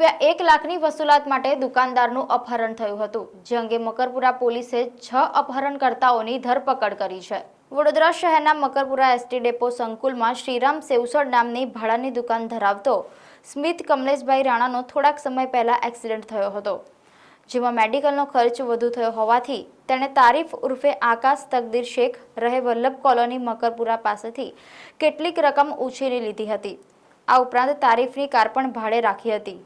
₹1,00,000ની વસૂલાત માટે દુકાનદારનું અપહરણ થયું હતું, જે અંગે મકરપુરા પોલીસે 6 અપહરણકર્તાઓની ધરપકડ કરી છે। વડોદરા શહેરના મકરપુરા એસટી ડેપો સંકુલમાં શ્રીરામ સેવસર નામની ભાડાની દુકાન ધરાવતો સ્મિત કમલેશભાઈ રાણાનો થોડાક સમય પહેલા એક્સિડન્ટ થયો હતો, જેમાં મેડિકલનો ખર્ચ વધુ થયો હોવાથી તેણે તારીફ ઉર્ફે આકાશ તકદીર શેખ રહે વલ્લભ કોલોની મકરપુરા પાસેથી કેટલીક રકમ ઉછીની લીધી હતી। આ ઉપરાંત તારીફની કાર પણ ભાડે રાખી હતી,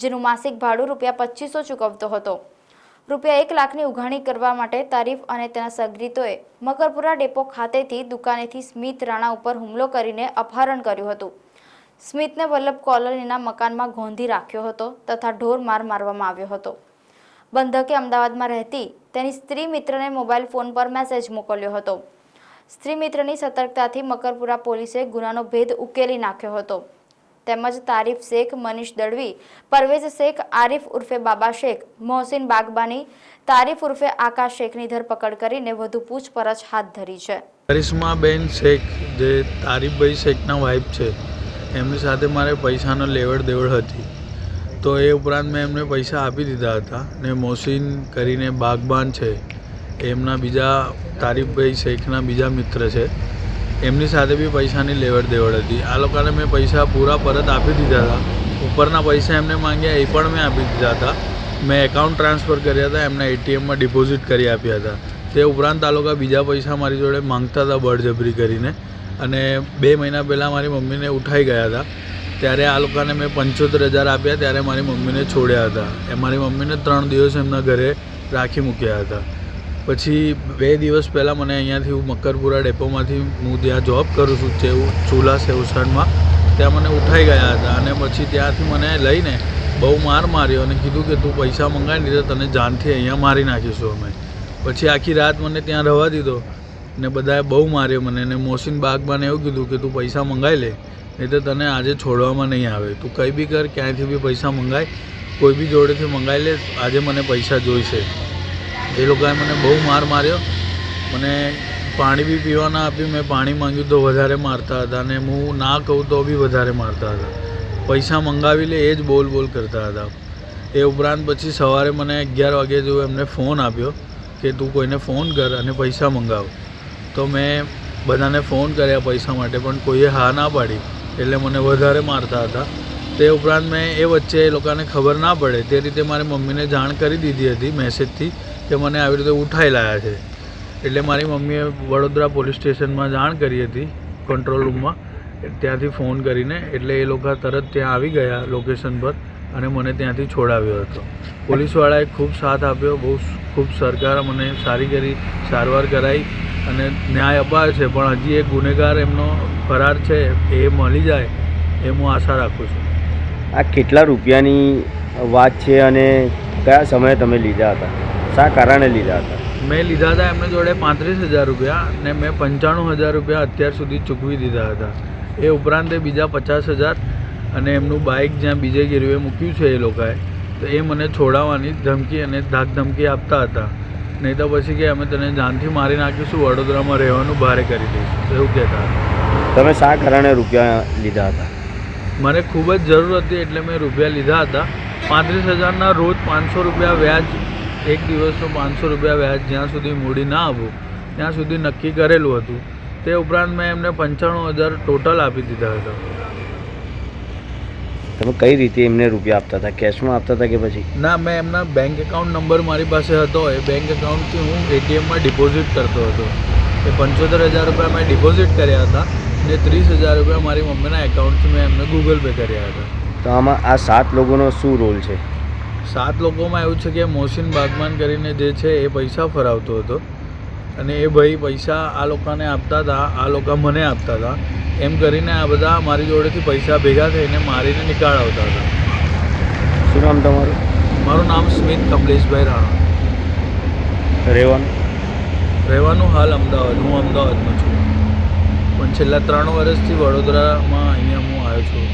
જેનું માસિક ભાડું ₹2500 ચૂકવતો હતો। ₹1,00,000ની ઉઘાણી કરવા માટે તારીફ અને તેના સગરીતોએ મકરપુરા ડેપો ખાતેથી દુકાનેથી સ્મિત રાણા ઉપર હુમલો કરીને અપહરણ કર્યું હતું। સ્મિતને વલ્લભ કોલોનીના મકાનમાં ગોંધી રાખ્યો હતો તથા ઢોર માર મારવામાં આવ્યો હતો। બંધકે અમદાવાદમાં રહેતી તેની સ્ત્રી મિત્રને મોબાઈલ ફોન પર મેસેજ મોકલ્યો હતો। સ્ત્રી મિત્રની સતર્કતાથી મકરપુરા પોલીસે ગુનાનો ભેદ ઉકેલી નાખ્યો હતો, તેમજ તારીફ શેખ, મનીષ દળવી, પરવેઝ શેખ, આરિફ ઉર્ફે બાબા શેખ, મોહસિન બાગબાની, તારીફ ઉર્ફે આકાશ શેખની ધરપકડ કરીને વધુ પૂછપરછ હાથ ધરી છે। કરિશ્માબેન શેખ, જે તારીફભાઈ શેખના વાઇફ છે, એમની સાથે મારે પૈસાનો લેવડ દેવડ હતી, તો એ ઉપરાંત મેં એમને પૈસા આપી દીધા હતા ને મોહસિન કરીને બાગબાન છે, એમના બીજા તારીફભાઈ શેખના બીજા મિત્ર છે, એમની સાથે બી પૈસાની લેવડ દેવડ હતી। આ લોકોને મેં પૈસા પૂરા પરત આપી દીધા હતા। ઉપરના પૈસા એમને માંગ્યા એ પણ મેં આપી દીધા હતા। મેં એકાઉન્ટ ટ્રાન્સફર કર્યા હતા, એમના એટીએમમાં ડિપોઝિટ કરી આપ્યા હતા। તે ઉપરાંત આ લોકો બીજા પૈસા મારી જોડે માંગતા હતા બળજબરી કરીને, અને 2 મહિના પહેલાં મારી મમ્મીને ઉઠાઈ ગયા હતા, ત્યારે આ લોકોને મેં 75,000 આપ્યા, ત્યારે મારી મમ્મીને છોડ્યા હતા। એ મારી મમ્મીને 3 દિવસ એમના ઘરે રાખી મૂક્યા હતા। પછી 2 દિવસ પહેલાં મને અહીંયાથી હું મકરપુરા ડેપોમાંથી હું ત્યાં જોબ કરું છું ચૂલા સેવસરમાં, ત્યાં મને ઉઠાઈ ગયા હતા અને પછી ત્યાંથી મને લઈને બહુ માર માર્યો અને કીધું કે તું પૈસા મંગાવી નહીં તો તને જાનથી અહીંયા મારી નાખીશું અમે। પછી આખી રાત મને ત્યાં રહેવા દીધો ને બધાએ બહુ માર્યો મને, અને મોહસિન બાગબાને એવું કીધું કે તું પૈસા મંગાવી લે, નહીં તો તને આજે છોડવામાં નહીં આવે, તું કંઈ બી કર, ક્યાંયથી બી પૈસા મંગાવી, કોઈ બી જોડેથી મંગાવી લે, આજે મને પૈસા જોઈશે। એ લોકોએ મને બહુ માર માર્યો, મને પાણી બી પીવા ના આપ્યું, મેં પાણી માંગ્યું તો વધારે મારતા હતા, અને હું ના કહું તો બી વધારે મારતા હતા। પૈસા મંગાવી લે એ જ બોલ બોલ કરતા હતા। એ ઉપરાંત પછી સવારે મને 11 વાગે જેવું એમને ફોન આપ્યો કે તું કોઈને ફોન કર અને પૈસા મંગાવ, તો મેં બધાને ફોન કર્યા પૈસા માટે, પણ કોઈએ હા ના પાડી, એટલે મને વધારે મારતા હતા। તે ઉપરાંત મેં એ વચ્ચે એ લોકોને ખબર ના પડે તે રીતે મારી મમ્મીને જાણ કરી દીધી હતી મેસેજથી કે મને આવી રીતે ઉઠાઈ લાયા છે, એટલે મારી મમ્મીએ વડોદરા પોલીસ સ્ટેશનમાં જાણ કરી હતી કંટ્રોલ રૂમમાં, ત્યાંથી ફોન કરીને, એટલે એ લોકો તરત ત્યાં આવી ગયા લોકેશન પર અને મને ત્યાંથી છોડાવ્યો હતો। પોલીસવાળાએ ખૂબ સાથ આપ્યો, બહુ ખૂબ સરકાર મને સારી કરી, સારવાર કરાવી અને ન્યાય અપાયો છે, પણ હજી એક ગુનેગાર એમનો ફરાર છે, એ મળી જાય એ હું આશા રાખું છું। આ કેટલા રૂપિયાની વાત છે અને કયા સમયે તમે લીધા હતા, શા કારણે લીધા હતા? મેં લીધા હતા એમને જોડે 35,000 રૂપિયા અને મેં 95,000 રૂપિયા અત્યાર સુધી ચૂકવી દીધા હતા। એ ઉપરાંત એ બીજા 50,000 અને એમનું બાઇક જ્યાં બીજે ગીરવે મૂક્યું છે એ લોકોએ, તો એ મને છોડાવવાની ધમકી અને ધાક ધમકી આપતા હતા, નહીં તો પછી કે અમે તને જાનથી મારી નાખીશું, વડોદરામાં રહેવાનું ભારે કરી દઈશું, એવું કહેતા હતા। તમે શા કારણે રૂપિયા લીધા હતા? મને ખૂબ જ જરૂર હતી એટલે મેં રૂપિયા લીધા હતા। 35,000ના રોજ 500 રૂપિયા વ્યાજ, એક દિવસનો 500 રૂપિયા વ્યાજ, જ્યાં સુધી મૂડી ના આપું ત્યાં સુધી નક્કી કરેલું હતું। તે ઉપરાંત મેં એમને 95,000 ટોટલ આપી દીધા હતા। તમે કઈ રીતે એમને રૂપિયા આપતા હતા? કેશમાં આપતા હતા કે પછી? ના, મેં એમના બેંક એકાઉન્ટ નંબર મારી પાસે હતો, એ બેંક એકાઉન્ટથી હું એટીએમમાં ડિપોઝિટ કરતો હતો। એ 75,000 રૂપિયા મેં ડિપોઝિટ કર્યા હતા ને 30,000 રૂપિયા મારી મમ્મીના એકાઉન્ટથી મેં એમને ગૂગલ પે કર્યા હતા। તો આમાં આ 7 લોકોનો શું રોલ છે? 7 લોકોમાં એવું છે કે મોહસિન બાગમાન કરીને જે છે એ પૈસા ફરાવતો હતો, અને એ ભાઈ પૈસા આ લોકોને આપતા હતા, આ લોકો મને આપતા હતા, એમ કરીને આ બધા મારી જોડેથી પૈસા ભેગા થઈને મારીને નીકાળાવતા હતા। શું નામ તમારું? મારું નામ સ્મિત કમલેશભાઈ રાણા। રહેવાનું હાલ અમદાવાદ, હું અમદાવાદમાં છું, પણ છેલ્લા 3 વર્ષથી વડોદરામાં અહીંયા હું આવ્યો છું।